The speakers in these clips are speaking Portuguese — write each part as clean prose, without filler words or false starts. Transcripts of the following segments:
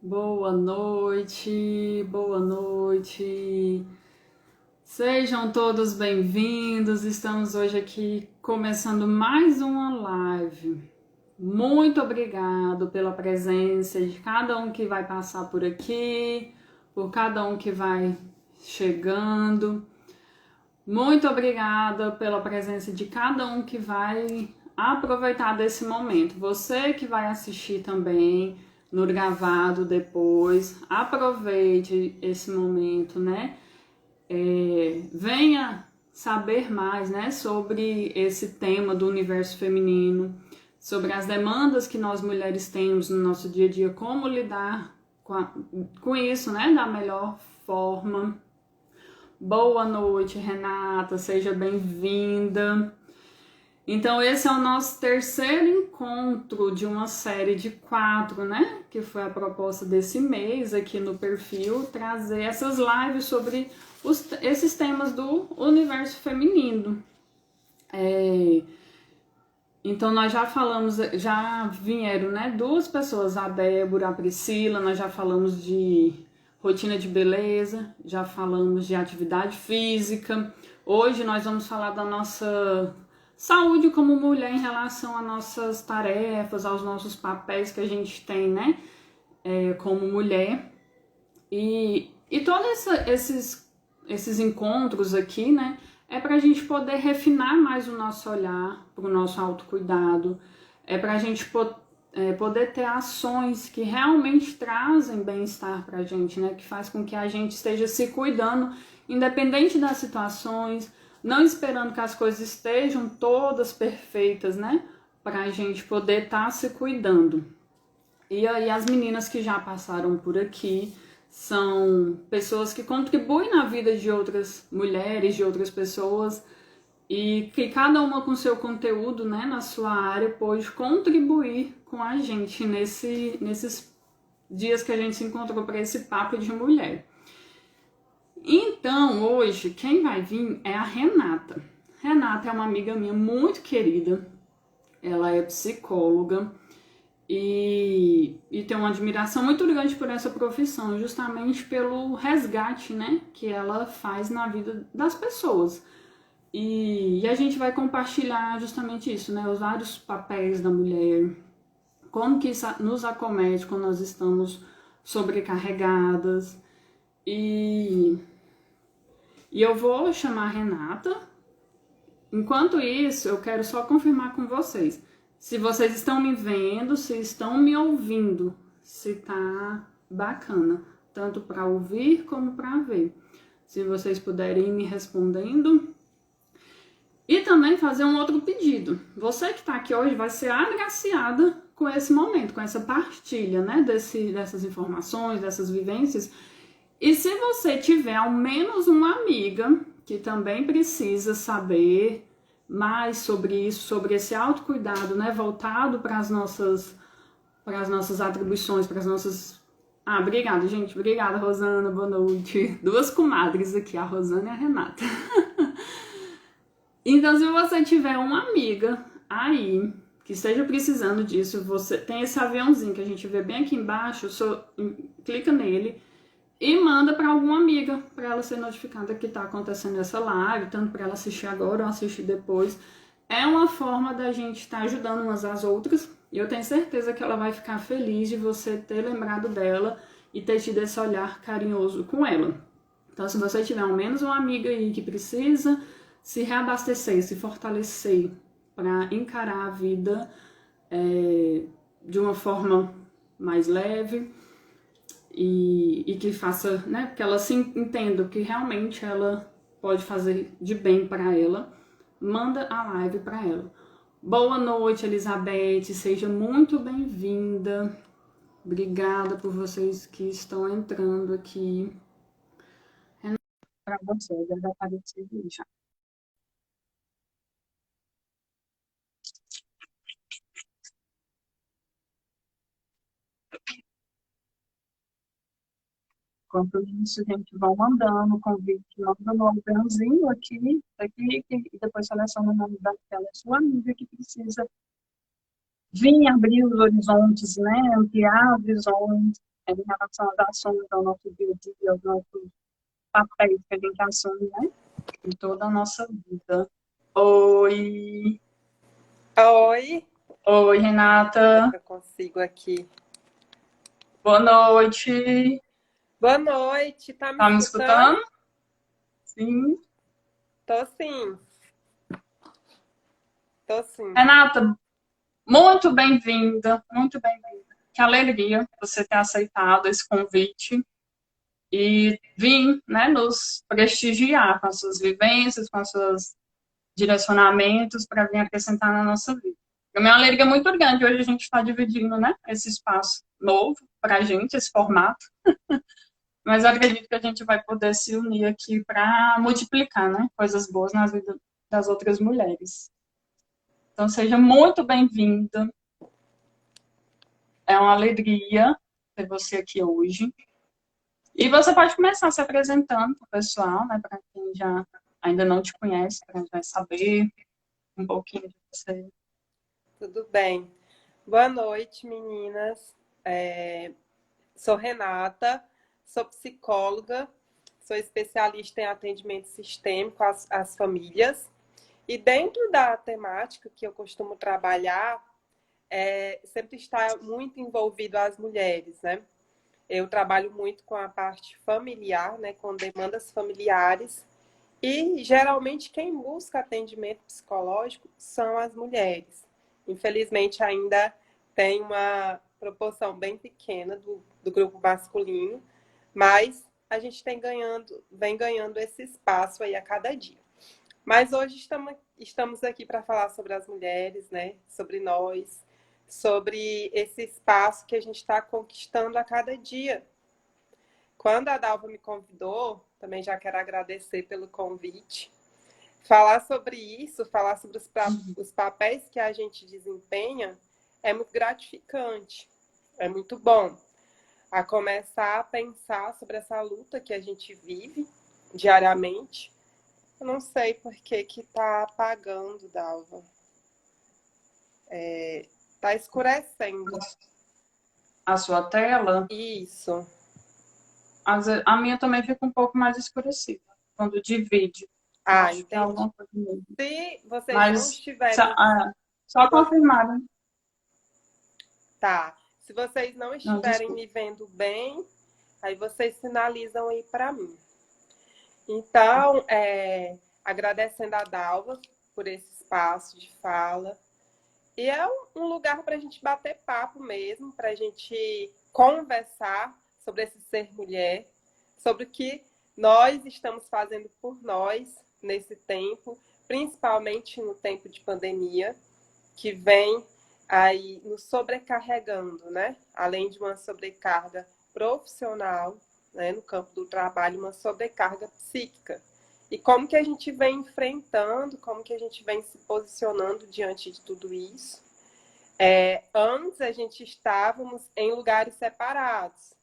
Boa noite, boa noite. Sejam todos bem-vindos. Estamos hoje aqui começando mais uma live. Muito obrigado pela presença de cada um que vai passar por aqui, por cada um que vai chegando. Muito obrigada pela presença de cada um que vai aproveitar desse momento. Você que vai assistir também no gravado depois, aproveite esse momento, né? Venha saber mais, né, sobre esse tema do universo feminino, sobre as demandas que nós mulheres temos no nosso dia a dia, como lidar com isso, né, da melhor forma. Boa noite, Renata, seja bem-vinda. Então, esse é o nosso terceiro encontro de uma série de 4, né? Que foi a proposta desse mês aqui no perfil, trazer essas lives sobre esses temas do universo feminino. Então, nós já falamos, já vieram, né, 2 pessoas, a Débora, a Priscila, nós já falamos de rotina de beleza, já falamos de atividade física. Hoje nós vamos falar da nossa saúde como mulher em relação às nossas tarefas, aos nossos papéis que a gente tem, né, como mulher. E todos esses encontros aqui, né, é para a gente poder refinar mais o nosso olhar para o nosso autocuidado, é para a gente poder ter ações que realmente trazem bem-estar para a gente, né, que faz com que a gente esteja se cuidando, independente das situações, não esperando que as coisas estejam todas perfeitas, né, para a gente poder estar se cuidando. E aí as meninas que já passaram por aqui são pessoas que contribuem na vida de outras mulheres, de outras pessoas, e que cada uma com seu conteúdo, né, na sua área, pôde contribuir com a gente nesses dias que a gente se encontrou para esse papo de mulher. Então, hoje, quem vai vir é a Renata. Renata é uma amiga minha muito querida, ela é psicóloga, e tem uma admiração muito grande por essa profissão, justamente pelo resgate, né, que ela faz na vida das pessoas. E a gente vai compartilhar justamente isso, né, os vários papéis da mulher, como que isso nos acomete quando nós estamos sobrecarregadas. E eu vou chamar a Renata. Enquanto isso, eu quero só confirmar com vocês se vocês estão me vendo, se estão me ouvindo, se tá bacana, tanto para ouvir como para ver. Se vocês puderem ir me respondendo. E também fazer um outro pedido. Você que está aqui hoje vai ser agraciada com esse momento, com essa partilha, né, dessas informações, dessas vivências. E se você tiver ao menos uma amiga que também precisa saber mais sobre isso, sobre esse autocuidado, né, voltado para as nossas atribuições, para as nossas... Ah, obrigada, gente. Obrigada, Rosana. Boa noite. 2 comadres aqui, a Rosana e a Renata. Então, se você tiver uma amiga aí que esteja precisando disso, você tem esse aviãozinho que a gente vê bem aqui embaixo, clica nele e manda para alguma amiga, para ela ser notificada que está acontecendo essa live, tanto para ela assistir agora ou assistir depois. É uma forma da gente estar ajudando umas às outras, e eu tenho certeza que ela vai ficar feliz de você ter lembrado dela e ter tido esse olhar carinhoso com ela. Então, se você tiver ao menos uma amiga aí que precisa se reabastecer, se fortalecer para encarar a vida de uma forma mais leve e que faça, né, que ela se entenda que realmente ela pode fazer de bem para ela, manda a live para ela. Boa noite, Elizabeth, seja muito bem-vinda. Obrigada por vocês que estão entrando aqui. Para você, já apareceu já. Enquanto isso, a gente vai mandando o convite, manda no aviãozinho aqui, e depois seleciona o nome daquela sua amiga que precisa vir abrir os horizontes, né? Ampliar visões, em relação às ações do nosso dia a dia, aos nossos papéis que a gente assume, né? Em toda a nossa vida. Oi, Oi, oi, Renata. eu consigo aqui. Boa noite. Boa noite, tá me Tá me escutando? escutando? Sim. Tô sim, tô sim. Renata, muito bem-vinda, muito bem-vinda. Que alegria você ter aceitado esse convite e vir, né, nos prestigiar com as suas vivências, com os seus direcionamentos para vir acrescentar na nossa vida. É uma alegria muito grande hoje a gente está dividindo, né, esse espaço novo para a gente, esse formato, mas eu acredito que a gente vai poder se unir aqui para multiplicar, né, coisas boas na vida das outras mulheres. Então, seja muito bem-vinda. É uma alegria ter você aqui hoje. E você pode começar se apresentando para o pessoal, né, para quem já ainda não te conhece, para já saber um pouquinho de você. Tudo bem. Boa noite, meninas. Sou Renata, sou psicóloga, sou especialista em atendimento sistêmico às famílias. E dentro da temática que eu costumo trabalhar, sempre está muito envolvido as mulheres, né? Eu trabalho muito com a parte familiar, né, com demandas familiares, e geralmente quem busca atendimento psicológico são as mulheres. Infelizmente ainda tem uma proporção bem pequena do grupo masculino, mas a gente vem ganhando esse espaço aí a cada dia. Mas hoje estamos aqui para falar sobre as mulheres, né? Sobre nós, sobre esse espaço que a gente está conquistando a cada dia. Quando a Dalva me convidou, também já quero agradecer pelo convite. Falar sobre isso, falar sobre os papéis que a gente desempenha é muito gratificante, é muito bom. A começar a pensar sobre essa luta que a gente vive diariamente. Eu não sei por que que tá apagando, Dalva. Tá escurecendo. A sua tela, Isso. a minha também fica um pouco mais escurecida quando divide. Eu Ah, acho que é entendi. alguma coisa mesmo. Se vocês não Mas estiverem. só confirmar, né? Tá. Se vocês não Não, estiverem desculpa. me vendo bem, aí vocês sinalizam aí para mim. Então, agradecendo a Dalva por esse espaço de fala. E é um lugar para a gente bater papo mesmo, para a gente conversar sobre esse ser mulher, sobre o que nós estamos fazendo por nós nesse tempo, principalmente no tempo de pandemia, que vem aí nos sobrecarregando, né? Além de uma sobrecarga profissional, né, no campo do trabalho, uma sobrecarga psíquica. E como que a gente vem enfrentando, como que a gente vem se posicionando diante de tudo isso? Antes a gente estávamos em lugares separados.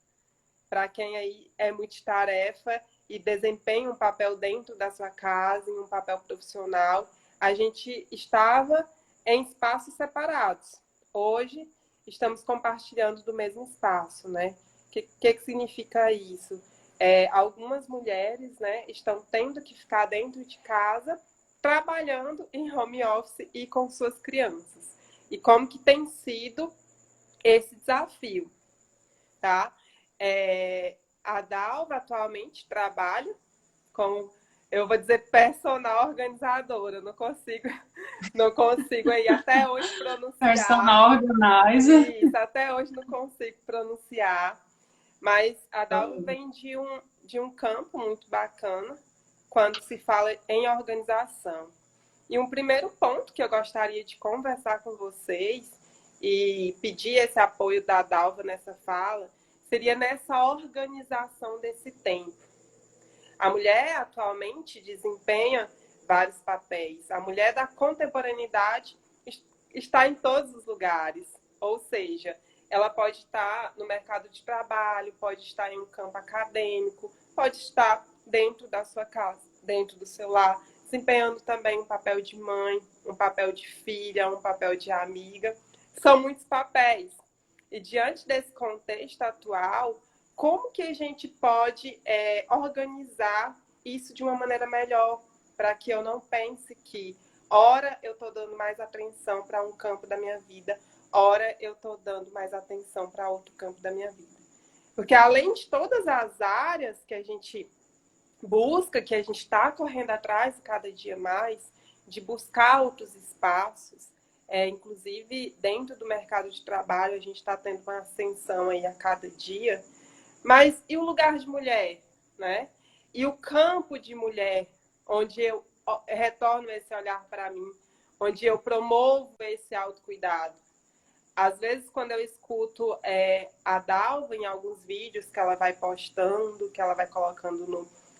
Para quem aí é multitarefa e desempenha um papel dentro da sua casa, em um papel profissional, a gente estava em espaços separados. Hoje estamos compartilhando do mesmo espaço, né? O que significa isso? Algumas mulheres, né, estão tendo que ficar dentro de casa, trabalhando em home office e com suas crianças. E como que tem sido esse desafio, tá? A Dalva atualmente trabalha como, eu vou dizer, personal organizadora. Não consigo aí até hoje pronunciar. Personal organizer. Isso, até hoje não consigo pronunciar. Mas a Dalva vem de um campo muito bacana quando se fala em organização. E um primeiro ponto que eu gostaria de conversar com vocês e pedir esse apoio da Dalva nessa fala seria nessa organização desse tempo. A mulher atualmente desempenha vários papéis. A mulher da contemporaneidade está em todos os lugares, ou seja, ela pode estar no mercado de trabalho, pode estar em um campo acadêmico, pode estar dentro da sua casa, dentro do seu lar, desempenhando também um papel de mãe, um papel de filha, um papel de amiga. São muitos papéis. E diante desse contexto atual, como que a gente pode organizar isso de uma maneira melhor, para que eu não pense que, ora, eu estou dando mais atenção para um campo da minha vida, ora, eu estou dando mais atenção para outro campo da minha vida. Porque além de todas as áreas que a gente busca, que a gente está correndo atrás cada dia mais, de buscar outros espaços, inclusive dentro do mercado de trabalho, a gente está tendo uma ascensão aí a cada dia. Mas e o lugar de mulher, né? E o campo de mulher, onde eu retorno esse olhar para mim, onde eu promovo esse autocuidado. Às vezes, quando eu escuto a Dalva em alguns vídeos que ela vai postando, que ela vai colocando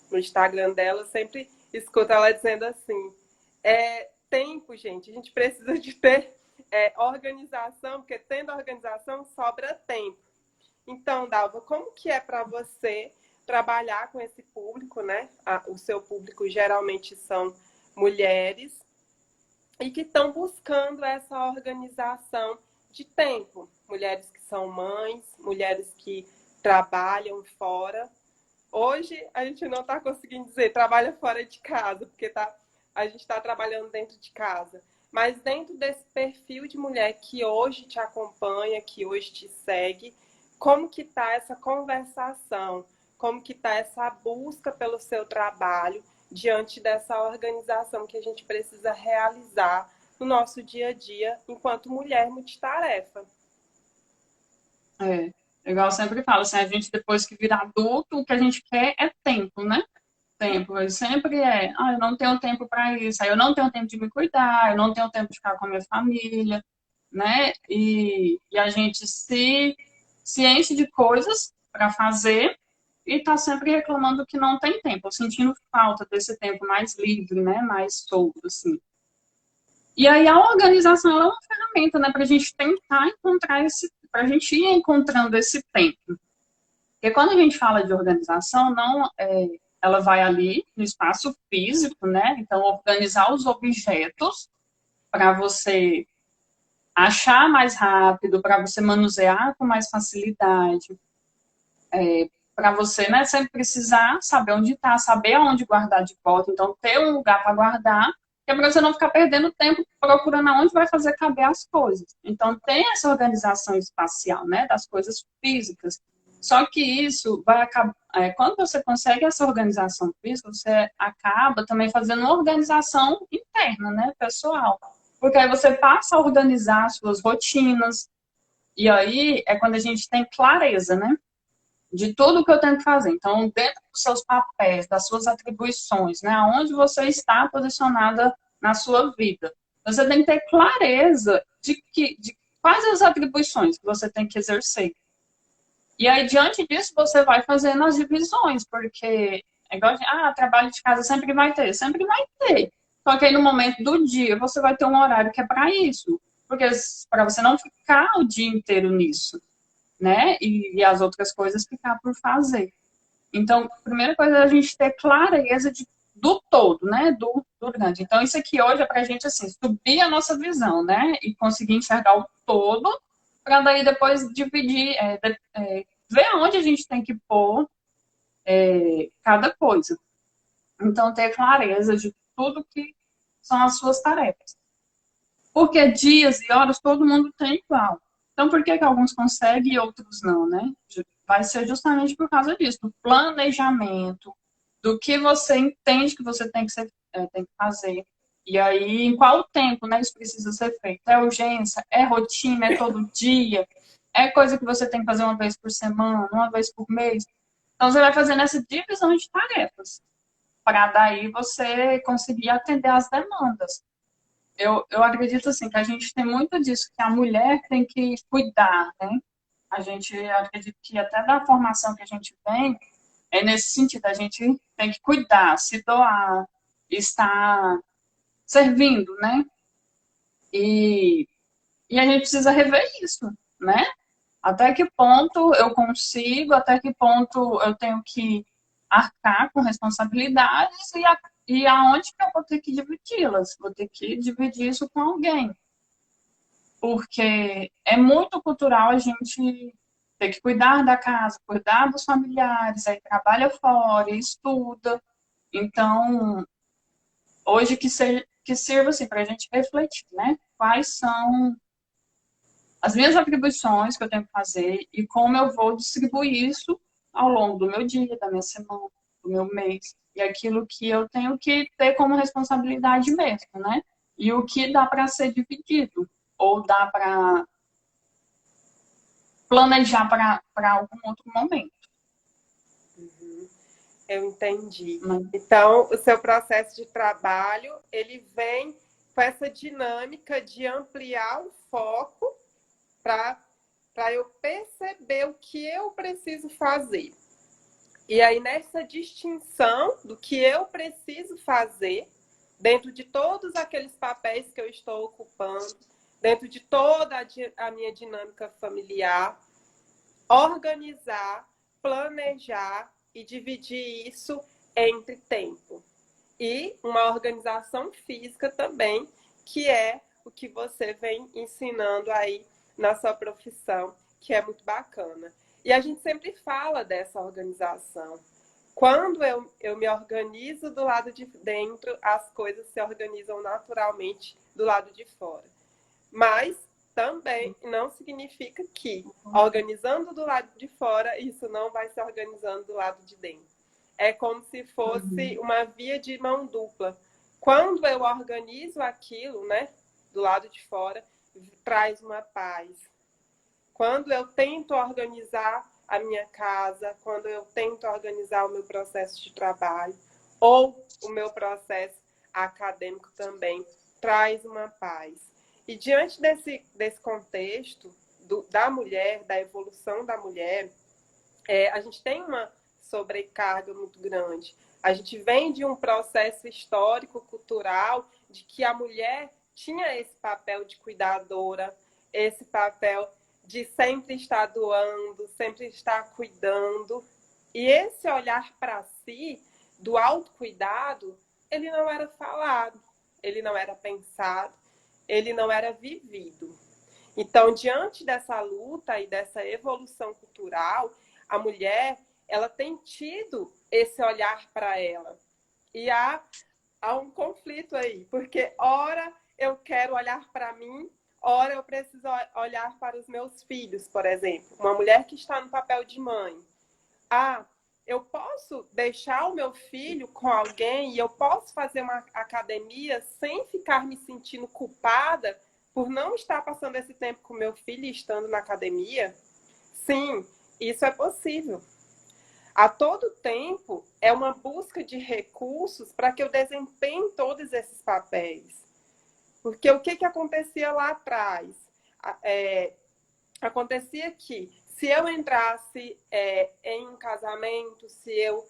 no Instagram dela, eu sempre escuto ela dizendo assim, tempo, gente, a gente precisa de ter organização, porque tendo organização sobra tempo. Então, Dalva, como que é para você trabalhar com esse público, né? O seu público geralmente são mulheres e que estão buscando essa organização de tempo. Mulheres que são mães, mulheres que trabalham fora. Hoje a gente não está conseguindo dizer trabalha fora de casa, porque a gente está trabalhando dentro de casa. Mas dentro desse perfil de mulher que hoje te acompanha, que hoje te segue, como que está essa conversação? Como que está essa busca pelo seu trabalho diante dessa organização que a gente precisa realizar no nosso dia a dia enquanto mulher multitarefa? Igual eu sempre falo, assim, a gente depois que vira adulto, o que a gente quer é tempo, né? Tempo, eu sempre eu não tenho tempo para isso, aí eu não tenho tempo de me cuidar, eu não tenho tempo de ficar com a minha família, né? E a gente se enche de coisas para fazer e tá sempre reclamando que não tem tempo, sentindo falta desse tempo mais livre, né? Mais solto, assim. E aí a organização é uma ferramenta, né? Para a gente tentar encontrar para a gente ir encontrando esse tempo. Porque quando a gente fala de organização, não ela vai ali no espaço físico, né? Então, organizar os objetos para você achar mais rápido, para você manusear com mais facilidade, para você, né, sempre precisar saber onde está, saber aonde guardar de volta, então ter um lugar para guardar, que é para você não ficar perdendo tempo procurando aonde vai fazer caber as coisas. Então, tem essa organização espacial, né, das coisas físicas. Só que isso vai acabar, quando você consegue essa organização física, você acaba também fazendo uma organização interna, né, pessoal. Porque aí você passa a organizar as suas rotinas, e aí é quando a gente tem clareza, né, de tudo que eu tenho que fazer. Então, dentro dos seus papéis, das suas atribuições, né, aonde você está posicionada na sua vida, você tem que ter clareza de quais as atribuições que você tem que exercer. E aí, diante disso, você vai fazendo as divisões, porque é igual trabalho de casa sempre vai ter. Só que aí no momento do dia, você vai ter um horário que é para isso, porque para você não ficar o dia inteiro nisso, né? E as outras coisas ficar por fazer. Então, a primeira coisa é a gente ter clareza do todo, né? Do grande. Então, isso aqui hoje é para a gente, assim, subir a nossa visão, né? E conseguir enxergar o todo, para daí depois dividir, ver aonde a gente tem que pôr cada coisa. Então, ter clareza de tudo que são as suas tarefas. Porque dias e horas todo mundo tem igual. Então, por que alguns conseguem e outros não, né? Vai ser justamente por causa disso, do planejamento, do que você entende que você tem que fazer. E aí, em qual tempo, né, isso precisa ser feito? É urgência? É rotina? É todo dia? É coisa que você tem que fazer uma vez por semana, uma vez por mês? Então, você vai fazendo essa divisão de tarefas, para daí você conseguir atender às demandas. Eu acredito assim que a gente tem muito disso, que a mulher tem que cuidar, né? A gente acredita que até da formação que a gente tem, é nesse sentido, a gente tem que cuidar, se doar, estar servindo, né? E, e a gente precisa rever isso, né? Até que ponto eu consigo, até que ponto eu tenho que arcar com responsabilidades e aonde que eu vou ter que dividi-las? Vou ter que dividir isso com alguém. porque é muito cultural a gente ter que cuidar da casa, cuidar dos familiares, aí trabalha fora, estuda. Então, hoje que sirva assim, para a gente refletir, né? Quais são as minhas atribuições que eu tenho que fazer e como eu vou distribuir isso ao longo do meu dia, da minha semana, do meu mês. E aquilo que eu tenho que ter como responsabilidade mesmo, né? E o que dá para ser dividido, ou dá para planejar para algum outro momento. Eu entendi. Né? Então, o seu processo de trabalho, ele vem com essa dinâmica de ampliar o foco para eu perceber o que eu preciso fazer. E aí, nessa distinção do que eu preciso fazer, dentro de todos aqueles papéis que eu estou ocupando, dentro de toda a minha dinâmica familiar, organizar, planejar e dividir isso entre tempo. E uma organização física também, que é o que você vem ensinando aí na sua profissão, que é muito bacana. E a gente sempre fala dessa organização. Quando eu me organizo do lado de dentro, as coisas se organizam naturalmente do lado de fora. Mas também não significa que, organizando do lado de fora, isso não vai se organizando do lado de dentro. É como se fosse uma via de mão dupla. Quando eu organizo aquilo, né, do lado de fora, traz uma paz. Quando eu tento organizar a minha casa, quando eu tento organizar o meu processo de trabalho, ou o meu processo acadêmico também, traz uma paz. E diante desse contexto da mulher, da evolução da mulher, a gente tem uma sobrecarga muito grande. A gente vem de um processo histórico, cultural, de que a mulher tinha esse papel de cuidadora, esse papel de sempre estar doando, sempre estar cuidando. E esse olhar para si, do autocuidado, ele não era falado, ele não era pensado, ele não era vivido. Então, diante dessa luta e dessa evolução cultural, a mulher, ela tem tido esse olhar para ela. E há um conflito aí, porque ora eu quero olhar para mim, ora eu preciso olhar para os meus filhos, por exemplo. Uma mulher que está no papel de mãe. Eu posso deixar o meu filho com alguém e eu posso fazer uma academia sem ficar me sentindo culpada por não estar passando esse tempo com meu filho e estando na academia? Sim, isso é possível. A todo tempo é uma busca de recursos para que eu desempenhe todos esses papéis. Porque o que acontecia lá atrás? Acontecia que se eu entrasse em um casamento, se eu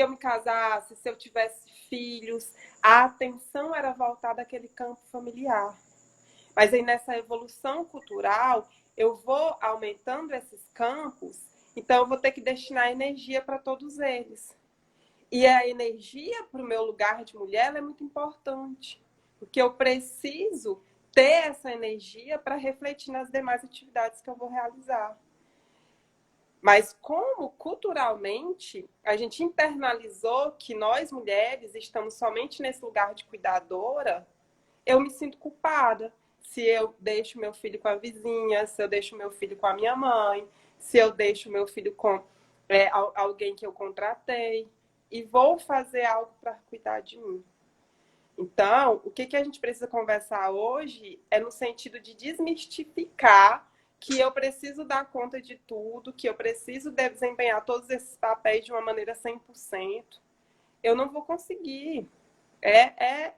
me casasse, se eu tivesse filhos, a atenção era voltada àquele campo familiar. Mas aí nessa evolução cultural, eu vou aumentando esses campos, então eu vou ter que destinar energia para todos eles. E a energia para o meu lugar de mulher é muito importante, porque eu preciso ter essa energia para refletir nas demais atividades que eu vou realizar. Mas como culturalmente a gente internalizou que nós mulheres estamos somente nesse lugar de cuidadora, eu me sinto culpada se eu deixo meu filho com a vizinha, se eu deixo meu filho com a minha mãe, se eu deixo meu filho com alguém que eu contratei e vou fazer algo para cuidar de mim. Então, o que a gente precisa conversar hoje é no sentido de desmistificar que eu preciso dar conta de tudo, que eu preciso desempenhar todos esses papéis de uma maneira 100%. Eu não vou conseguir. É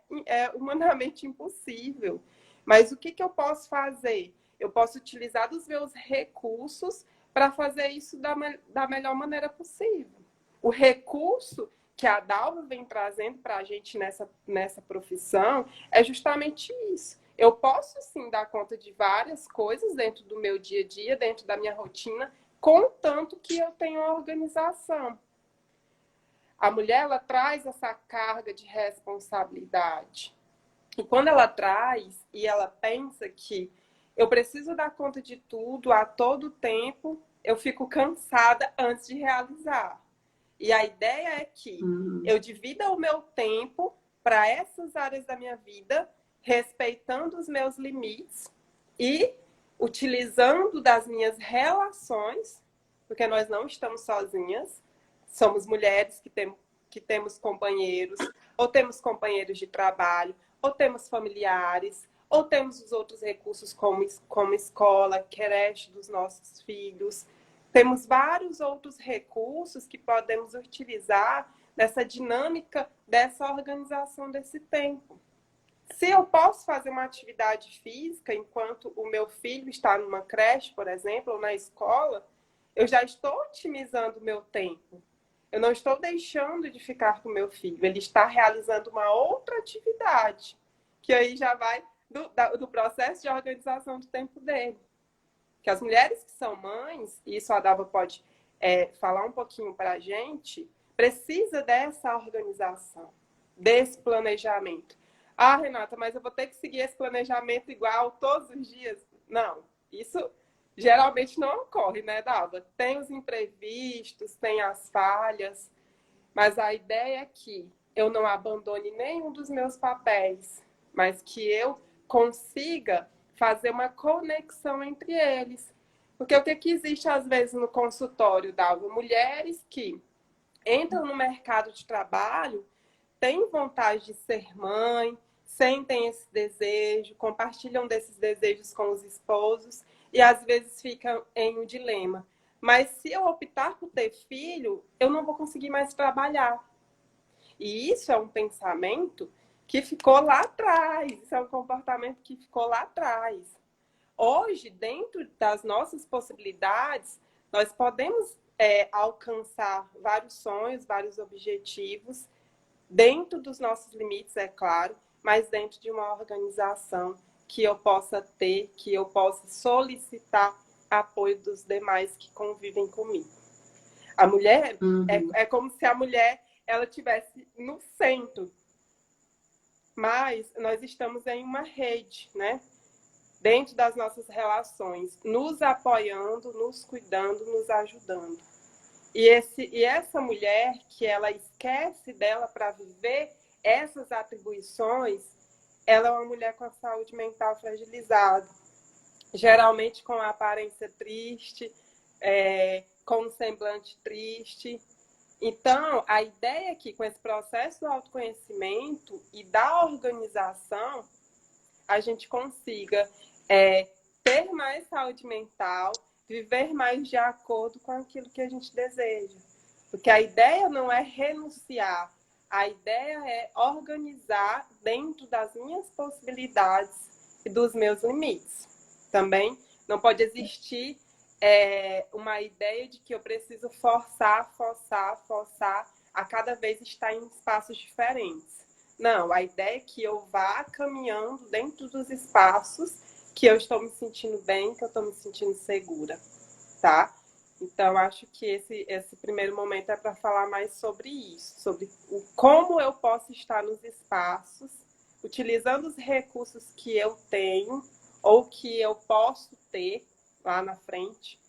humanamente impossível. Mas o que eu posso fazer? Eu posso utilizar dos meus recursos para fazer isso da melhor maneira possível. O recurso que a Dalva vem trazendo para a gente nessa profissão é justamente isso. Eu posso, sim, dar conta de várias coisas dentro do meu dia a dia, dentro da minha rotina, contanto que eu tenho organização. A mulher, ela traz essa carga de responsabilidade. E quando ela traz e ela pensa que eu preciso dar conta de tudo a todo tempo, eu fico cansada antes de realizar. E a ideia é que Uhum. eu divida o meu tempo para essas áreas da minha vida, respeitando os meus limites e utilizando das minhas relações, porque nós não estamos sozinhas, somos mulheres que temos companheiros, ou temos companheiros de trabalho, ou temos familiares, ou temos os outros recursos como escola, creche dos nossos filhos. Temos vários outros recursos que podemos utilizar nessa dinâmica dessa organização desse tempo. Se eu posso fazer uma atividade física enquanto o meu filho está numa creche, por exemplo, ou na escola, eu já estou otimizando o meu tempo. Eu não estou deixando de ficar com o meu filho. Ele está realizando uma outra atividade, que aí já vai do processo de organização do tempo dele. Que as mulheres que são mães, e isso a Dava pode falar um pouquinho para a gente, precisa dessa organização, desse planejamento. Ah, Renata, mas eu vou ter que seguir esse planejamento igual todos os dias? Não, isso geralmente não ocorre, né, Dava? Tem os imprevistos, tem as falhas, mas a ideia é que eu não abandone nenhum dos meus papéis, mas que eu consiga fazer uma conexão entre eles. Porque o que existe às vezes no consultório, Dalva? Mulheres que entram no mercado de trabalho, têm vontade de ser mãe, sentem esse desejo, compartilham desses desejos com os esposos e às vezes ficam em um dilema. Mas se eu optar por ter filho, eu não vou conseguir mais trabalhar. E isso é um pensamento que ficou lá atrás, isso é um comportamento que ficou lá atrás. Hoje, dentro das nossas possibilidades, nós podemos alcançar vários sonhos, vários objetivos, dentro dos nossos limites, é claro, mas dentro de uma organização que eu possa ter, que eu possa solicitar apoio dos demais que convivem comigo. A mulher, Uhum. é como se a mulher ela estivesse no centro, mas nós estamos em uma rede, né? Dentro das nossas relações, nos apoiando, nos cuidando, nos ajudando. E essa mulher que ela esquece dela para viver essas atribuições, ela é uma mulher com a saúde mental fragilizada, geralmente com a aparência triste, com um semblante triste. Então, a ideia é que com esse processo do autoconhecimento e da organização, a gente consiga ter mais saúde mental, viver mais de acordo com aquilo que a gente deseja. Porque a ideia não é renunciar, a ideia é organizar dentro das minhas possibilidades e dos meus limites. Também não pode existir uma ideia de que eu preciso forçar a cada vez estar em espaços diferentes. Não, a ideia é que eu vá caminhando dentro dos espaços que eu estou me sentindo bem, que eu estou me sentindo segura, tá? Então, acho que esse primeiro momento é para falar mais sobre isso, sobre como eu posso estar nos espaços, utilizando os recursos que eu tenho ou que eu posso ter lá na frente.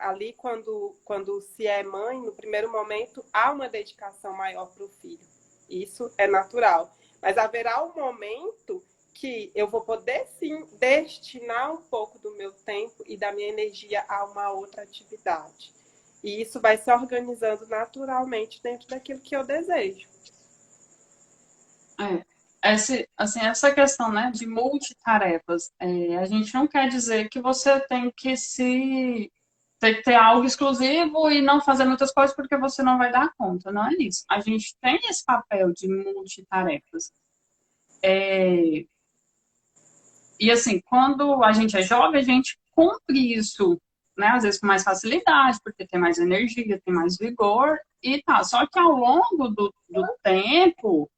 Ali, quando se é mãe, no primeiro momento, há uma dedicação maior para o filho. Isso é natural. Mas haverá um momento que eu vou poder, sim, destinar um pouco do meu tempo e da minha energia a uma outra atividade. E isso vai se organizando naturalmente dentro daquilo que eu desejo. Essa questão, né, de multitarefas, a gente não quer dizer que você tem que ter algo exclusivo e não fazer muitas coisas porque você não vai dar conta, não é isso. A gente tem esse papel de multitarefas. E assim, quando a gente é jovem, a gente cumpre isso, né, às vezes com mais facilidade, porque tem mais energia, tem mais vigor e tá. Só que ao longo do tempo,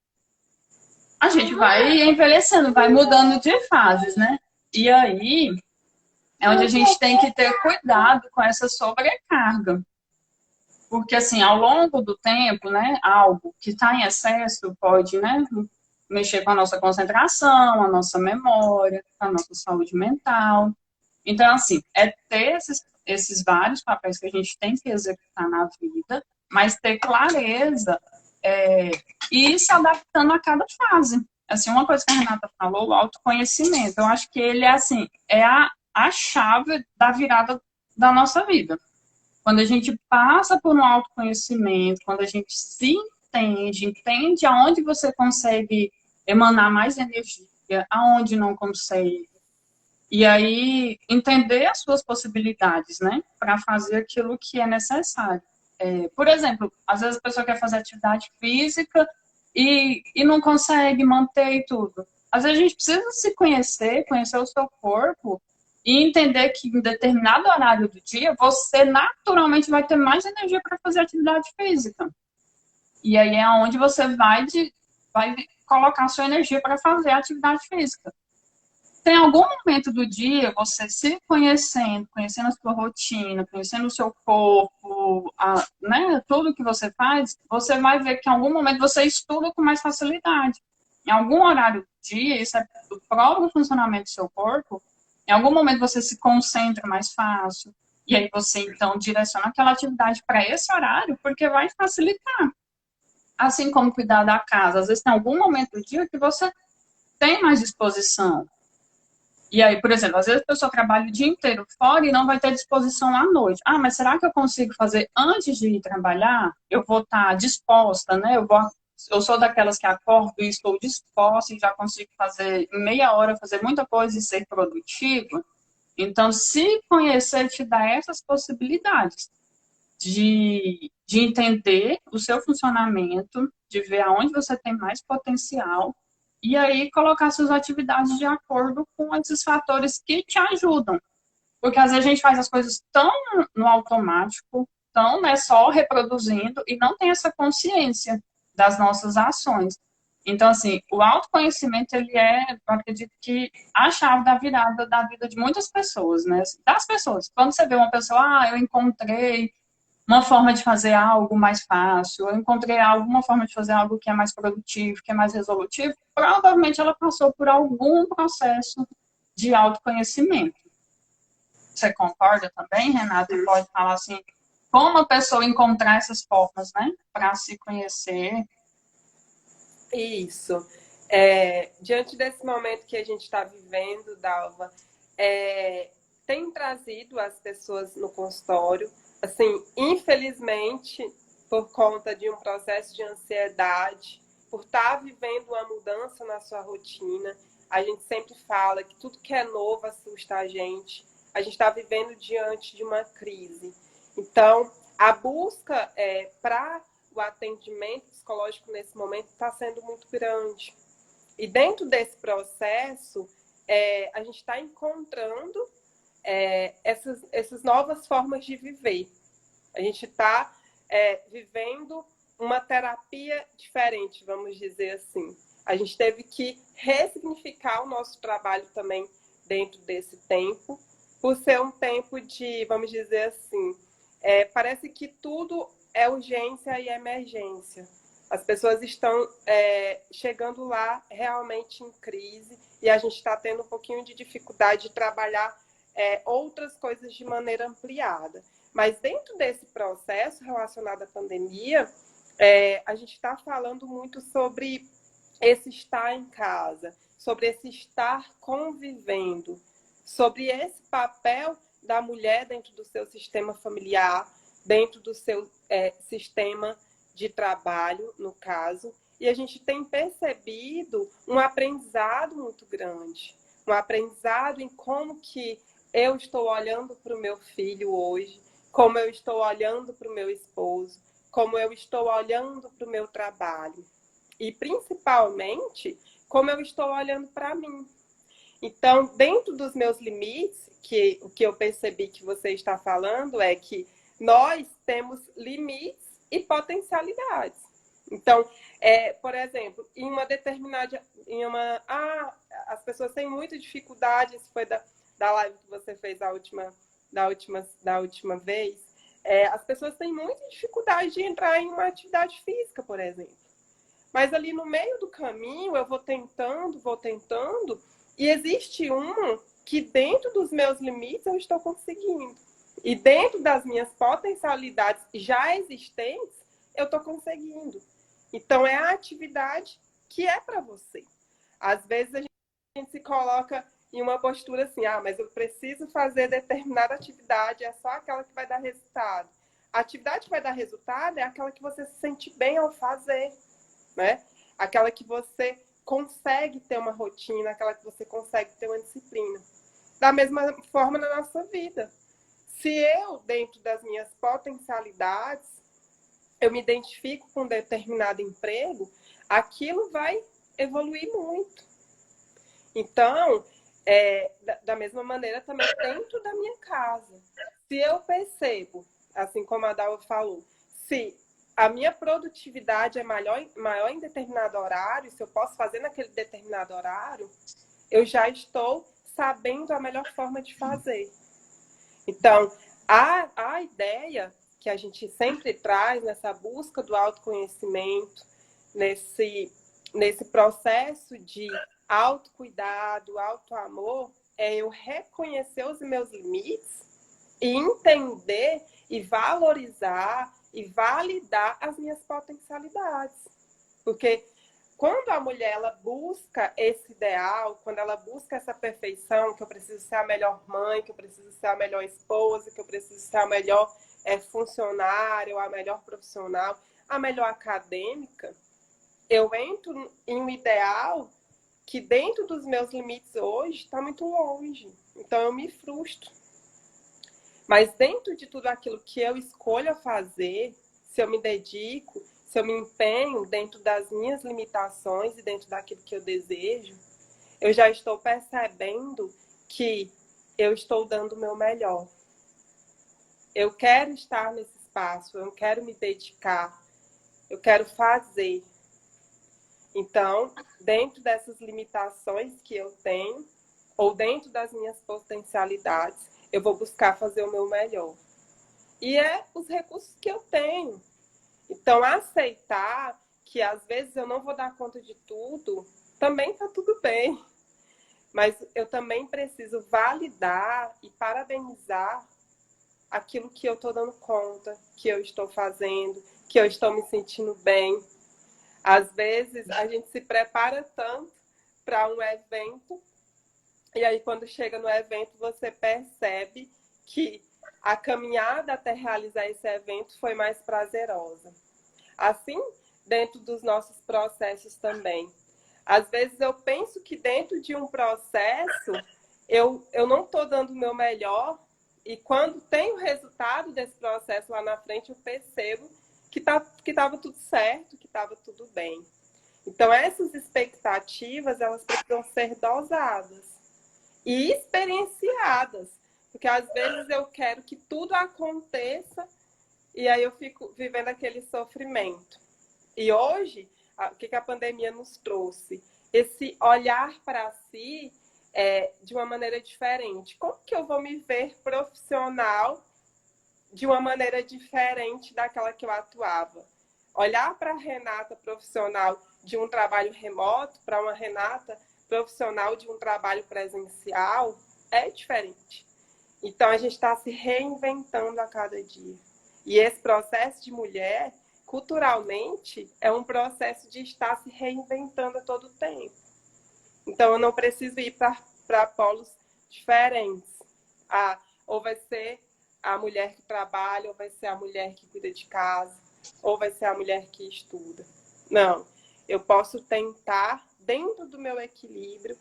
a gente vai envelhecendo, vai mudando de fases, né? E aí é onde a gente tem que ter cuidado com essa sobrecarga. Porque, assim, ao longo do tempo, né, algo que está em excesso pode, né, mexer com a nossa concentração, a nossa memória, com a nossa saúde mental. Então, assim, é ter esses vários papéis que a gente tem que executar na vida, mas ter clareza e ir se adaptando a cada fase. Assim, uma coisa que a Renata falou, o autoconhecimento, eu acho que ele é assim, é a chave da virada da nossa vida. Quando a gente passa por um autoconhecimento, quando a gente se entende aonde você consegue emanar mais energia, aonde não consegue. E aí, entender as suas possibilidades, né? Para fazer aquilo que é necessário. Por exemplo, às vezes a pessoa quer fazer atividade física e não consegue manter e tudo. Às vezes a gente precisa se conhecer, conhecer o seu corpo e entender que em determinado horário do dia você naturalmente vai ter mais energia para fazer atividade física. E aí é onde você vai colocar a sua energia para fazer a atividade física. Tem algum momento do dia, você se conhecendo, conhecendo a sua rotina, conhecendo o seu corpo, né, tudo que você faz, você vai ver que em algum momento você estuda com mais facilidade. Em algum horário do dia, isso é do próprio funcionamento do seu corpo, em algum momento você se concentra mais fácil, e aí você, então, direciona aquela atividade para esse horário, porque vai facilitar. Assim como cuidar da casa. Às vezes tem algum momento do dia que você tem mais disposição. E aí, por exemplo, às vezes a pessoa trabalha o dia inteiro fora e não vai ter disposição à noite. Ah, mas será que eu consigo fazer antes de ir trabalhar? Eu vou estar disposta, né? Eu sou daquelas que acordo e estou disposta e já consigo fazer em meia hora, fazer muita coisa e ser produtiva. Então, se conhecer te dá essas possibilidades de entender o seu funcionamento, de ver aonde você tem mais potencial e aí colocar suas atividades de acordo com esses fatores que te ajudam. Porque às vezes a gente faz as coisas tão no automático, tão, né, só reproduzindo e não tem essa consciência das nossas ações. Então, assim, o autoconhecimento, ele eu acredito que a chave da virada da vida de muitas pessoas, né? Das pessoas. Quando você vê uma pessoa, eu encontrei uma forma de fazer algo mais fácil, eu encontrei alguma forma de fazer algo que é mais produtivo, que é mais resolutivo, provavelmente ela passou por algum processo de autoconhecimento. Você concorda também, Renata? Pode falar assim, como a pessoa encontrar essas formas, né, para se conhecer? Isso. Diante desse momento que a gente está vivendo, Dalva, tem trazido as pessoas no consultório, assim, infelizmente, por conta de um processo de ansiedade, por estar vivendo uma mudança na sua rotina. A gente sempre fala que tudo que é novo assusta a gente. A gente está vivendo diante de uma crise. Então, a busca para o atendimento psicológico nesse momento está sendo muito grande. E dentro desse processo, a gente está encontrando essas novas formas de viver. A gente está vivendo uma terapia diferente, vamos dizer assim. A gente teve que ressignificar o nosso trabalho também dentro desse tempo, por ser um tempo de, vamos dizer assim, parece que tudo é urgência e emergência. As pessoas estão chegando lá realmente em crise e a gente está tendo um pouquinho de dificuldade de trabalhar outras coisas de maneira ampliada. Mas dentro desse processo relacionado à pandemia, a gente está falando muito sobre esse estar em casa, sobre esse estar convivendo, sobre esse papel da mulher dentro do seu sistema familiar, dentro do seu sistema de trabalho, no caso, e a gente tem percebido um aprendizado muito grande, um aprendizado em como que eu estou olhando para o meu filho hoje, como eu estou olhando para o meu esposo, como eu estou olhando para o meu trabalho e, principalmente, como eu estou olhando para mim. Então, dentro dos meus limites, o que eu percebi que você está falando é que nós temos limites e potencialidades. Então, por exemplo, em uma determinada... as pessoas têm muita dificuldade, isso foi da live que você fez da última vez, as pessoas têm muita dificuldade de entrar em uma atividade física, por exemplo. Mas ali no meio do caminho eu vou tentando, e existe um que dentro dos meus limites eu estou conseguindo. E dentro das minhas potencialidades já existentes, eu estou conseguindo. Então é a atividade que é para você. Às vezes a gente se coloca em uma postura assim, mas eu preciso fazer determinada atividade, é só aquela que vai dar resultado. A atividade que vai dar resultado é aquela que você se sente bem ao fazer, né? Aquela que você consegue ter uma rotina, aquela que você consegue ter uma disciplina. Da mesma forma na nossa vida. Se eu, dentro das minhas potencialidades, eu me identifico com um determinado emprego, aquilo vai evoluir muito. Então, da mesma maneira também dentro da minha casa. Se eu percebo, assim como a Dalva falou, se a minha produtividade é maior em determinado horário, se eu posso fazer naquele determinado horário, eu já estou sabendo a melhor forma de fazer. Então, a ideia que a gente sempre traz nessa busca do autoconhecimento, nesse processo de autocuidado, autoamor, é eu reconhecer os meus limites e entender e valorizar e validar as minhas potencialidades. Porque quando a mulher ela busca esse ideal, quando ela busca essa perfeição, que eu preciso ser a melhor mãe, que eu preciso ser a melhor esposa, que eu preciso ser a melhor funcionária, a melhor profissional, a melhor acadêmica, eu entro em um ideal que dentro dos meus limites hoje está muito longe. Então eu me frustro. Mas dentro de tudo aquilo que eu escolho fazer, se eu me dedico, se eu me empenho dentro das minhas limitações e dentro daquilo que eu desejo, eu já estou percebendo que eu estou dando o meu melhor. Eu quero estar nesse espaço, eu quero me dedicar, eu quero fazer. Então, dentro dessas limitações que eu tenho, ou dentro das minhas potencialidades, eu vou buscar fazer o meu melhor. E é os recursos que eu tenho. Então, aceitar que às vezes eu não vou dar conta de tudo, também está tudo bem. Mas eu também preciso validar e parabenizar aquilo que eu estou dando conta, que eu estou fazendo, que eu estou me sentindo bem. Às vezes a gente se prepara tanto para um evento, e aí quando chega no evento você percebe que a caminhada até realizar esse evento foi mais prazerosa. Assim, dentro dos nossos processos também. Às vezes eu penso que dentro de um processo eu não estou dando o meu melhor, e quando tem o resultado desse processo lá na frente, eu percebo que estava tudo certo, que estava tudo bem. Então, essas expectativas, elas precisam ser dosadas e experienciadas. Porque às vezes eu quero que tudo aconteça e aí eu fico vivendo aquele sofrimento. E hoje, o que a pandemia nos trouxe? Esse olhar para si de uma maneira diferente. Como que eu vou me ver profissional de uma maneira diferente daquela que eu atuava? Olhar para a Renata profissional de um trabalho remoto, para uma Renata profissional de um trabalho presencial, é diferente. Então, a gente está se reinventando a cada dia. E esse processo de mulher, culturalmente, é um processo de estar se reinventando a todo tempo. Então, eu não preciso ir para polos diferentes. Ou vai ser a mulher que trabalha, ou vai ser a mulher que cuida de casa, ou vai ser a mulher que estuda. Não. Eu posso tentar, dentro do meu equilíbrio,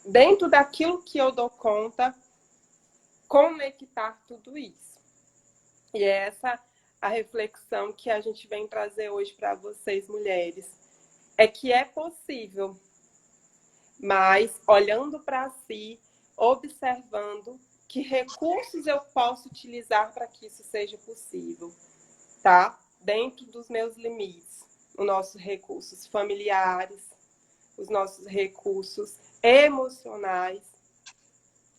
dentro daquilo que eu dou conta, conectar tudo isso. E é essa a reflexão que a gente vem trazer hoje para vocês, mulheres. É que é possível, mas olhando para si, observando que recursos eu posso utilizar para que isso seja possível, tá? Dentro dos meus limites, os nossos recursos familiares, os nossos recursos emocionais,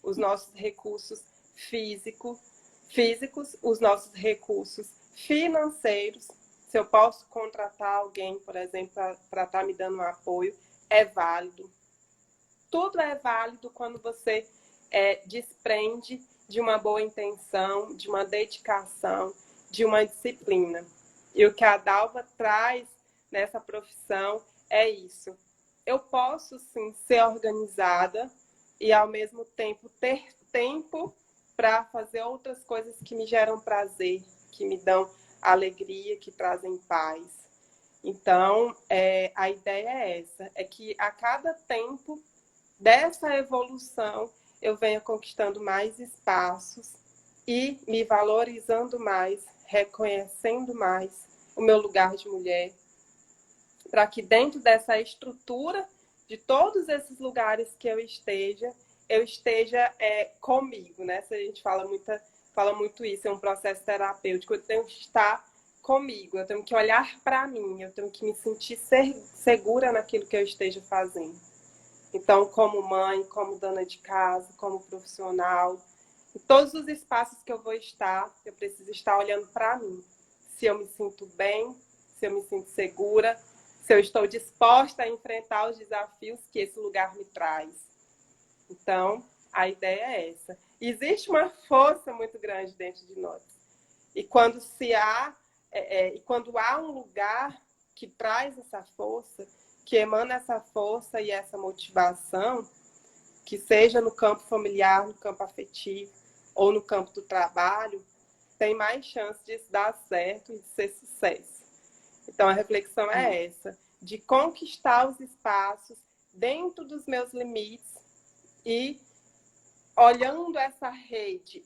os nossos recursos físicos, os nossos recursos financeiros, se eu posso contratar alguém, por exemplo, para estar me dando um apoio, é válido. Tudo é válido quando você desprende de uma boa intenção, de uma dedicação, de uma disciplina. E o que a Dalva traz nessa profissão é isso. Eu posso, sim, ser organizada e, ao mesmo tempo, ter tempo para fazer outras coisas que me geram prazer, que me dão alegria, que trazem paz. Então, a ideia é essa, é que a cada tempo dessa evolução eu venha conquistando mais espaços e me valorizando mais, reconhecendo mais o meu lugar de mulher, para que dentro dessa estrutura de todos esses lugares que eu esteja comigo, né? Se a gente fala muito isso, é um processo terapêutico, eu tenho que estar comigo, eu tenho que olhar para mim, eu tenho que me sentir segura naquilo que eu esteja fazendo. Então, como mãe, como dona de casa, como profissional, em todos os espaços que eu vou estar, eu preciso estar olhando para mim. Se eu me sinto bem, se eu me sinto segura, se eu estou disposta a enfrentar os desafios que esse lugar me traz. Então, a ideia é essa. Existe uma força muito grande dentro de nós. E quando há um lugar que traz essa força, que emana essa força e essa motivação, que seja no campo familiar, no campo afetivo ou no campo do trabalho, tem mais chance de dar certo e de ser sucesso. Então, a reflexão é essa, de conquistar os espaços dentro dos meus limites e olhando essa rede,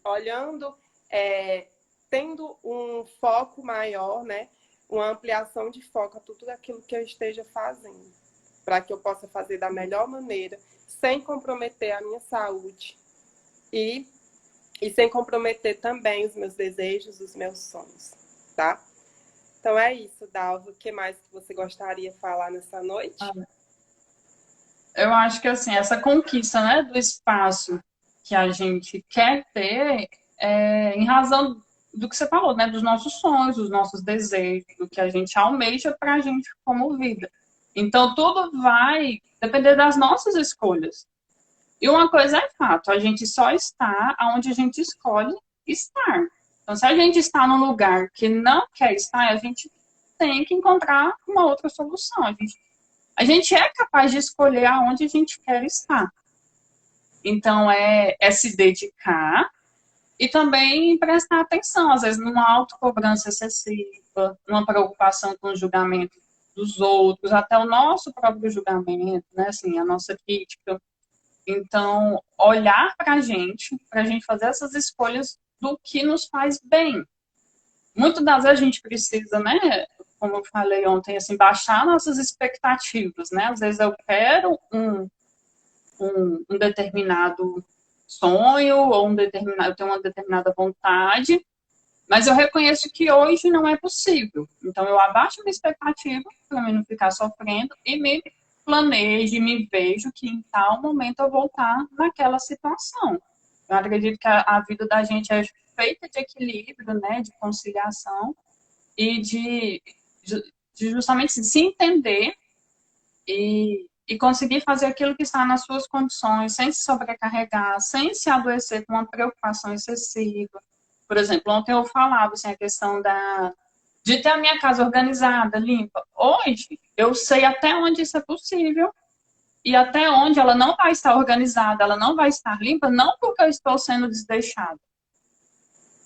tendo um foco maior, né? Uma ampliação de foco a tudo aquilo que eu esteja fazendo, para que eu possa fazer da melhor maneira, sem comprometer a minha saúde e sem comprometer também os meus desejos, os meus sonhos, tá? Então é isso, Dalva. O que mais que você gostaria de falar nessa noite? Eu acho que, assim, essa conquista, né, do espaço que a gente quer ter, em razão do que você falou, né, dos nossos sonhos, dos nossos desejos, do que a gente almeja para a gente como vida. Então, tudo vai depender das nossas escolhas. E uma coisa é fato, a gente só está onde a gente escolhe estar. Então, se a gente está num lugar que não quer estar, a gente tem que encontrar uma outra solução. A gente é capaz de escolher aonde a gente quer estar. Então, é se dedicar e também prestar atenção, às vezes, numa autocobrança excessiva, numa preocupação com o julgamento dos outros, até o nosso próprio julgamento, né? Assim, a nossa crítica. Então, olhar para a gente fazer essas escolhas do que nos faz bem. Muitas das vezes a gente precisa, né, como eu falei ontem, assim, baixar nossas expectativas, né? Às vezes eu quero um determinado sonho ou eu tenho uma determinada vontade, mas eu reconheço que hoje não é possível. Então eu abaixo a minha expectativa para mim não ficar sofrendo e me planejo, me vejo que em tal momento eu vou estar naquela situação. Eu acredito que a vida da gente é feita de equilíbrio, né, de conciliação e de justamente se entender e conseguir fazer aquilo que está nas suas condições, sem se sobrecarregar, sem se adoecer com uma preocupação excessiva. Por exemplo, ontem eu falava assim, a questão de ter a minha casa organizada, limpa. Hoje, eu sei até onde isso é possível e até onde ela não vai estar organizada, ela não vai estar limpa, não porque eu estou sendo desleixada,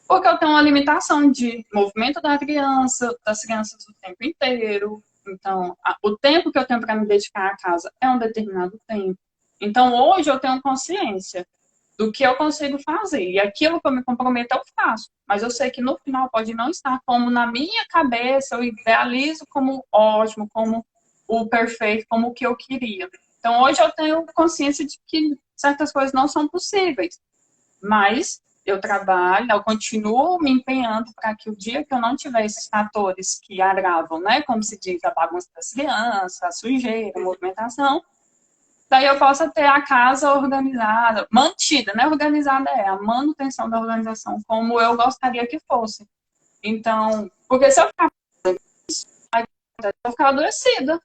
porque eu tenho uma limitação de movimento das crianças o tempo inteiro. Então, o tempo que eu tenho para me dedicar à casa é um determinado tempo. Então, hoje eu tenho consciência do que eu consigo fazer. E aquilo que eu me comprometo, eu faço. Mas eu sei que no final pode não estar como na minha cabeça, eu idealizo como ótimo, como o perfeito, como o que eu queria. Então, hoje eu tenho consciência de que certas coisas não são possíveis. Mas eu trabalho, eu continuo me empenhando para que o dia que eu não tiver esses fatores que agravam, né, como se diz, a bagunça das crianças, a sujeira, a movimentação, daí eu possa ter a casa organizada, mantida, né, organizada a manutenção da organização como eu gostaria que fosse. Então, porque se eu ficar Eu vou ficar adoecida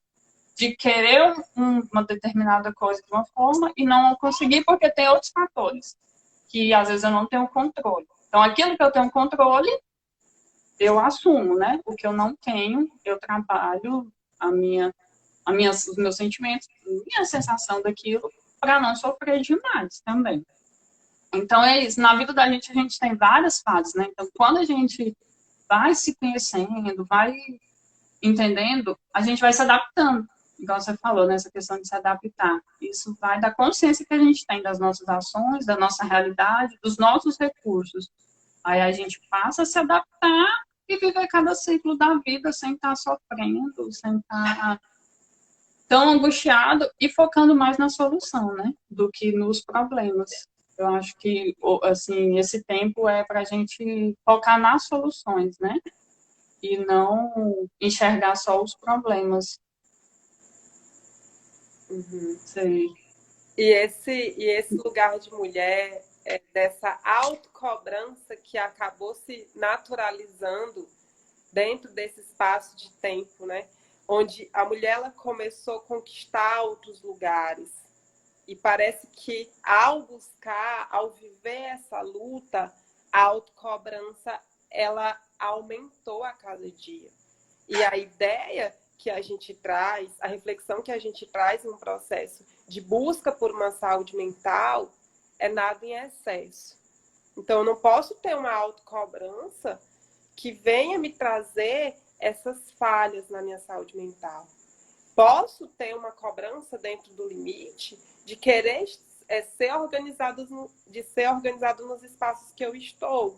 de querer uma determinada coisa de uma forma e não conseguir porque tem outros fatores que às vezes eu não tenho controle. Então, aquilo que eu tenho controle, eu assumo, né? O que eu não tenho, eu trabalho os meus sentimentos, minha sensação daquilo, para não sofrer demais também. Então, é isso. Na vida da gente, a gente tem várias fases, né? Então, quando a gente vai se conhecendo, vai entendendo, a gente vai se adaptando. Igual você falou, nessa questão de se adaptar. Isso vai da consciência que a gente tem das nossas ações, da nossa realidade, dos nossos recursos. Aí a gente passa a se adaptar e viver cada ciclo da vida sem estar sofrendo, sem estar tão angustiado e focando mais na solução, né? Do que nos problemas. Eu acho que, assim, esse tempo é para a gente focar nas soluções, né? E não enxergar só os problemas. Sei. E esse lugar de mulher, dessa autocobrança que acabou se naturalizando dentro desse espaço de tempo, né? Onde a mulher ela começou a conquistar outros lugares. E parece que ao buscar, ao viver essa luta, a autocobrança ela aumentou a cada dia. E a ideia que a gente traz, a reflexão que a gente traz no processo de busca por uma saúde mental é nada em excesso. Então, eu não posso ter uma autocobrança que venha me trazer essas falhas na minha saúde mental. Posso ter uma cobrança dentro do limite de querer ser organizado nos espaços que eu estou,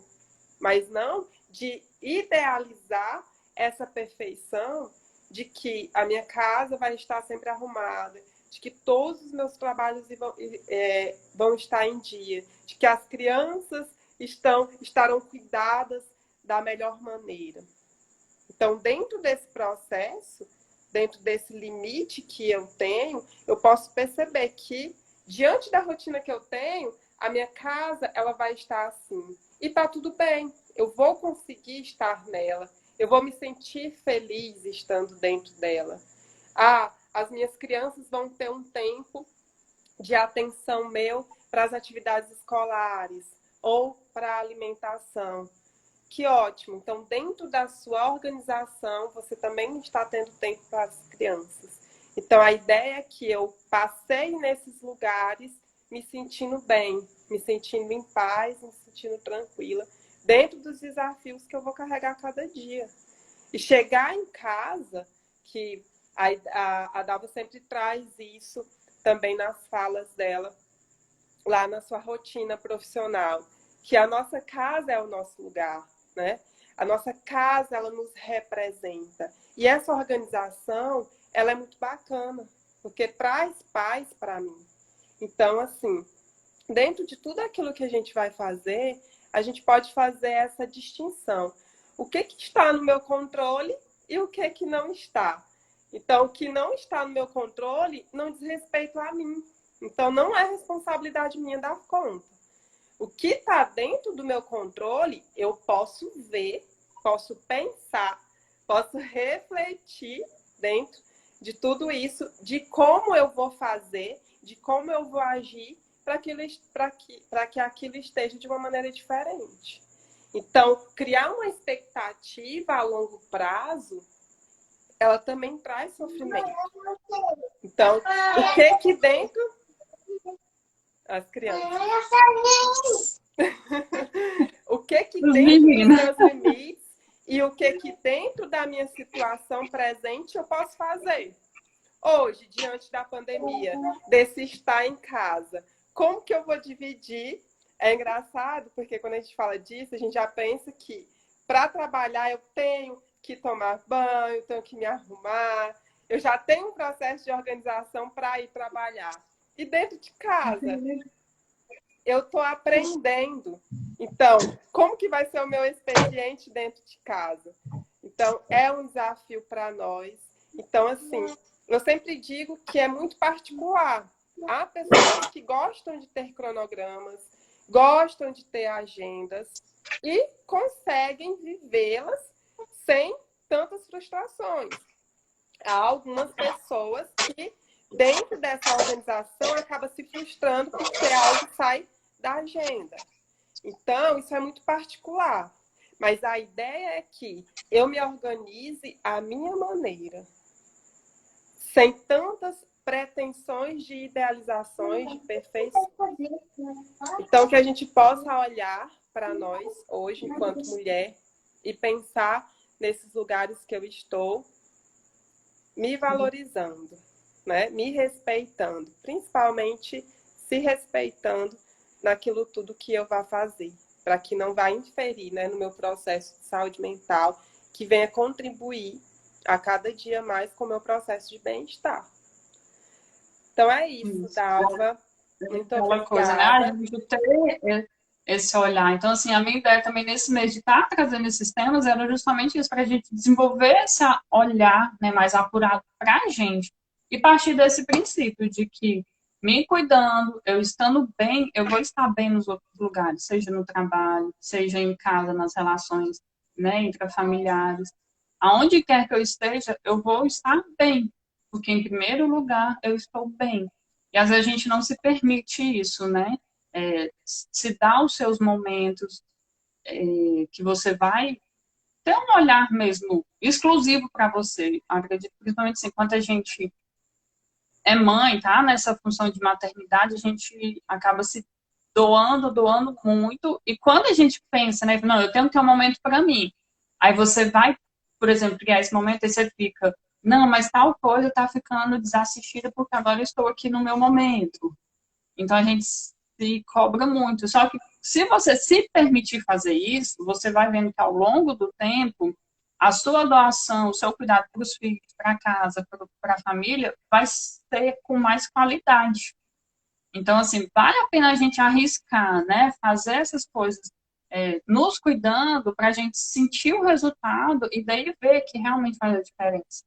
mas não de idealizar essa perfeição de que a minha casa vai estar sempre arrumada, de que todos os meus trabalhos vão estar em dia, de que as crianças estarão cuidadas da melhor maneira. Então, dentro desse processo, dentro desse limite que eu tenho, eu posso perceber que, diante da rotina que eu tenho, a minha casa ela vai estar assim. E tá tudo bem, eu vou conseguir estar nela, eu vou me sentir feliz estando dentro dela. As minhas crianças vão ter um tempo de atenção meu para as atividades escolares ou para a alimentação. Que ótimo! Então, dentro da sua organização, você também está tendo tempo para as crianças. Então, a ideia é que eu passei nesses lugares me sentindo bem, me sentindo em paz, me sentindo tranquila, dentro dos desafios que eu vou carregar cada dia. E chegar em casa, que a Dalva sempre traz isso também nas falas dela, lá na sua rotina profissional, que a nossa casa é o nosso lugar, né? A nossa casa, ela nos representa. E essa organização, ela é muito bacana, porque traz paz para mim. Então, assim, dentro de tudo aquilo que a gente vai fazer, a gente pode fazer essa distinção. O que está no meu controle e o que não está. Então, o que não está no meu controle não diz respeito a mim. Então, não é responsabilidade minha dar conta. O que está dentro do meu controle, eu posso ver, posso pensar, posso refletir dentro de tudo isso, de como eu vou fazer, de como eu vou agir para que aquilo esteja de uma maneira diferente. Então, criar uma expectativa a longo prazo, ela também traz sofrimento. Então, o que dentro... As crianças. O que dentro dos meus limites e o que dentro da minha situação presente eu posso fazer? Hoje, diante da pandemia, desse estar em casa, como que eu vou dividir? É engraçado, porque quando a gente fala disso, a gente já pensa que para trabalhar eu tenho que tomar banho, tenho que me arrumar, eu já tenho um processo de organização para ir trabalhar. E dentro de casa, eu estou aprendendo. Então, como que vai ser o meu expediente dentro de casa? Então, é um desafio para nós. Então, assim, eu sempre digo que é muito particular. Há pessoas que gostam de ter cronogramas, gostam de ter agendas e conseguem vivê-las sem tantas frustrações. há algumas pessoas que, dentro dessa organização, acaba se frustrando porque algo sai da agenda. Então, isso é muito particular. Mas a ideia é que eu me organize à minha maneira, sem tantas pretensões de idealizações, de perfeição. Então, que a gente possa olhar para nós hoje, enquanto mulher, e pensar nesses lugares que eu estou, me valorizando, né? Me respeitando, principalmente se respeitando naquilo tudo que eu vá fazer, para que não vá interferir, né, no meu processo de saúde mental, que venha contribuir a cada dia mais com o meu processo de bem-estar. Então é isso, Isso. Dalva. Muito Aquela coisa, né? A obrigada. gente ter esse olhar. Então, assim, a minha ideia também nesse mês de estar trazendo esses temas era justamente isso, para a gente desenvolver esse olhar, né, mais apurado para a gente. E partir desse princípio de que me cuidando, eu estando bem, eu vou estar bem nos outros lugares, seja no trabalho, seja em casa, nas relações, né, intrafamiliares. Aonde quer que eu esteja, eu vou estar bem, porque em primeiro lugar eu estou bem. E às vezes a gente não se permite isso, né? Se dá os seus momentos que você vai ter um olhar mesmo exclusivo para você. Acredito, principalmente assim, quando a gente é mãe, tá? Nessa função de maternidade, a gente acaba se doando, doando muito. E quando a gente pensa, né? Não, eu tenho que ter um momento para mim. Aí você vai, por exemplo, criar esse momento e você fica, não, mas tal coisa tá ficando desassistida porque agora eu estou aqui no meu momento. Então a gente se cobra muito. Só que se você se permitir fazer isso, você vai vendo que ao longo do tempo, a sua doação, o seu cuidado para os filhos, para casa, para a família, vai ser com mais qualidade. Então, assim, vale a pena a gente arriscar, né? Fazer essas coisas nos cuidando para a gente sentir o resultado e daí ver que realmente faz a diferença.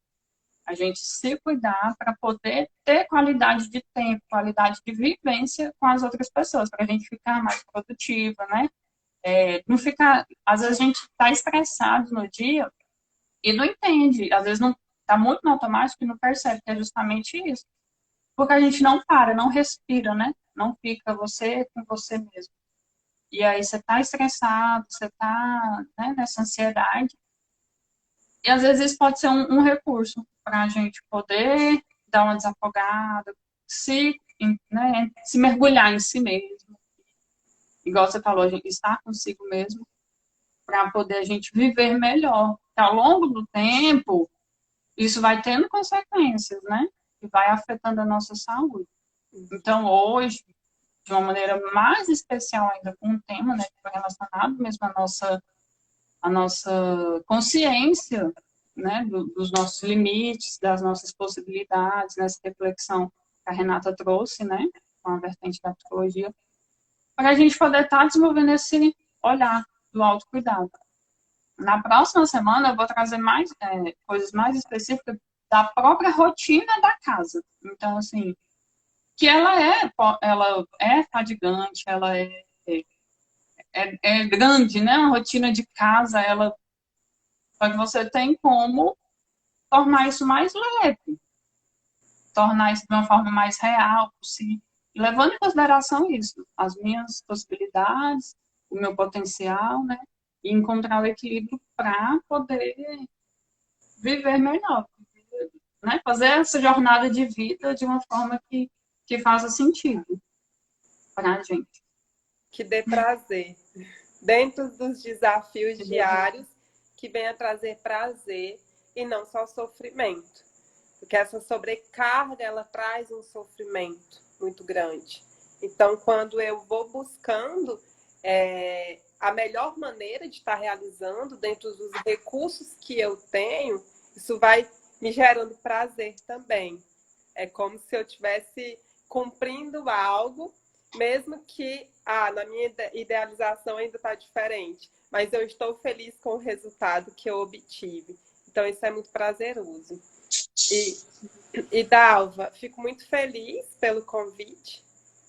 A gente se cuidar para poder ter qualidade de tempo, qualidade de vivência com as outras pessoas, para a gente ficar mais produtiva, né? Não ficar, às vezes a gente está estressado no dia e não entende, às vezes não está muito no automático e não percebe que é justamente isso, porque a gente não para, não respira, né? Não fica você com você mesmo. E aí você está estressado, você está, né, nessa ansiedade. E às vezes isso pode ser um recurso para a gente poder dar uma desafogada, se mergulhar em si mesmo. Igual você falou, a gente estar consigo mesmo para poder a gente viver melhor. Porque ao longo do tempo, isso vai tendo consequências, né? E vai afetando a nossa saúde. Então, hoje, de uma maneira mais especial ainda com o tema, né, que foi relacionado mesmo à nossa consciência, né, dos nossos limites, das nossas possibilidades, nessa reflexão que a Renata trouxe, né, com a vertente da psicologia, para a gente poder estar desenvolvendo esse olhar do autocuidado. Na próxima semana eu vou trazer mais coisas mais específicas da própria rotina da casa. Então, assim, que ela é fadigante, ela é grande, né? A rotina de casa, ela só que você tem como tornar isso mais leve, tornar isso de uma forma mais real possível, levando em consideração isso, as minhas possibilidades, o meu potencial, né? E encontrar o equilíbrio para poder viver melhor, né? Fazer essa jornada de vida de uma forma que faça sentido para a gente. Que dê prazer. Dentro dos desafios diários, que venha trazer prazer e não só sofrimento. Porque essa sobrecarga, ela traz um sofrimento muito grande. Então, quando eu vou buscando a melhor maneira de estar realizando dentro dos recursos que eu tenho, isso vai me gerando prazer também. É como se eu estivesse cumprindo algo, mesmo que na minha idealização ainda está diferente, mas eu estou feliz com o resultado que eu obtive. Então, isso é muito prazeroso. E Dalva, fico muito feliz pelo convite,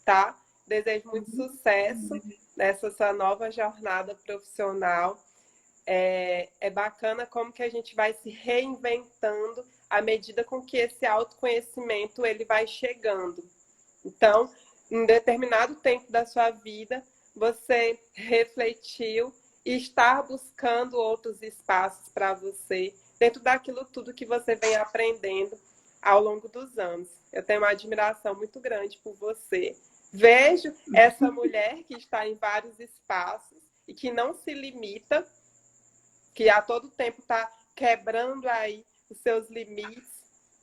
tá? Desejo muito sucesso nessa sua nova jornada profissional. É bacana como que a gente vai se reinventando à medida com que esse autoconhecimento ele vai chegando. Então, em determinado tempo da sua vida, você refletiu e está buscando outros espaços para você, dentro daquilo tudo que você vem aprendendo ao longo dos anos. Eu tenho uma admiração muito grande por você. Vejo essa mulher que está em vários espaços e que não se limita, que a todo tempo está quebrando aí os seus limites,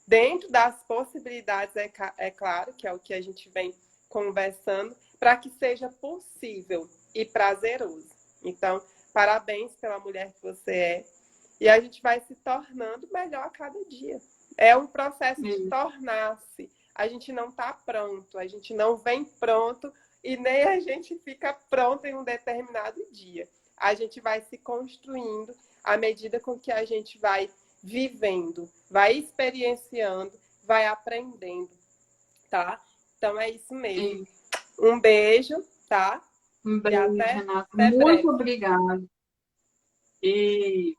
dentro das possibilidades, é claro, que é o que a gente vem conversando, para que seja possível e prazeroso. Então, parabéns pela mulher que você é. E a gente vai se tornando melhor a cada dia. É um processo de tornar-se. A gente não está pronto, a gente não vem pronto e nem a gente fica pronto em um determinado dia. A gente vai se construindo à medida com que a gente vai vivendo, vai experienciando, vai aprendendo, tá? Então é isso mesmo. Um beijo, tá? Um beijo, Renata. Até Muito breve. obrigada. E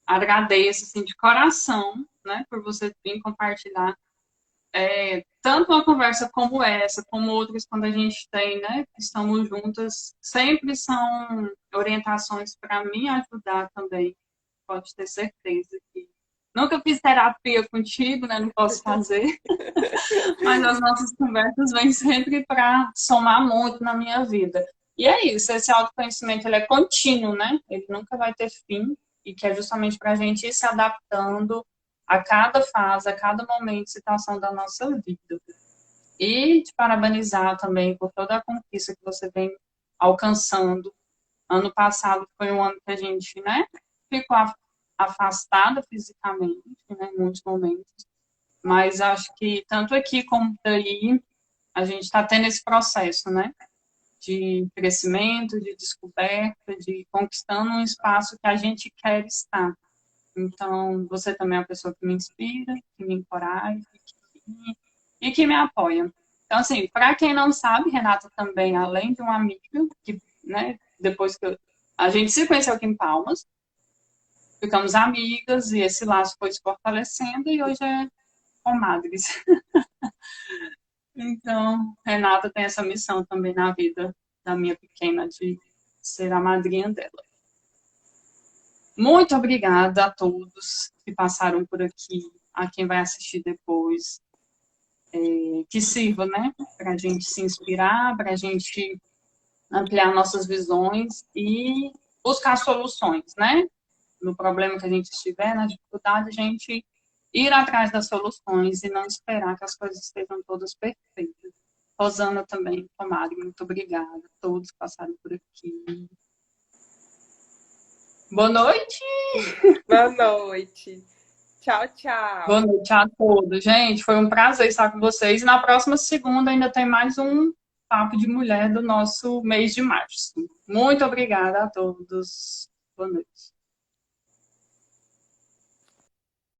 agradeço assim, de coração, né, por você vir compartilhar tanto uma conversa como essa, como outras quando a gente tem, né, que estamos juntas, sempre são orientações para me ajudar também. Pode ter certeza que nunca fiz terapia contigo, né, não posso fazer, mas as nossas conversas vêm sempre para somar muito na minha vida. E é isso, esse autoconhecimento ele é contínuo, né? Ele nunca vai ter fim, e que é justamente para a gente ir se adaptando a cada fase, a cada momento, situação da nossa vida. E te parabenizar também por toda a conquista que você vem alcançando. Ano passado foi um ano que a gente, né, ficou afastada fisicamente, né, em muitos momentos. Mas acho que tanto aqui como daí, a gente está tendo esse processo, né? De crescimento, de descoberta, de conquistando um espaço que a gente quer estar. Então, você também é uma pessoa que me inspira, que me encoraja e que me apoia. Então, assim, para quem não sabe, Renata também, além de uma amiga, que, né, depois que a gente se conheceu aqui em Palmas, ficamos amigas e esse laço foi se fortalecendo e hoje é comadres. Então, Renata tem essa missão também na vida da minha pequena de ser a madrinha dela. Muito obrigada a todos que passaram por aqui, a quem vai assistir depois, que sirva, né, para a gente se inspirar, para a gente ampliar nossas visões e buscar soluções, né? No problema que a gente estiver, na dificuldade, a gente ir atrás das soluções e não esperar que as coisas estejam todas perfeitas. Rosana também, comadre, muito obrigada a todos que passaram por aqui. Boa noite! Boa noite! Tchau, tchau! Boa noite a todos. Gente, foi um prazer estar com vocês. E na próxima segunda ainda tem mais um Papo de Mulher do nosso mês de março. Muito obrigada a todos. Boa noite.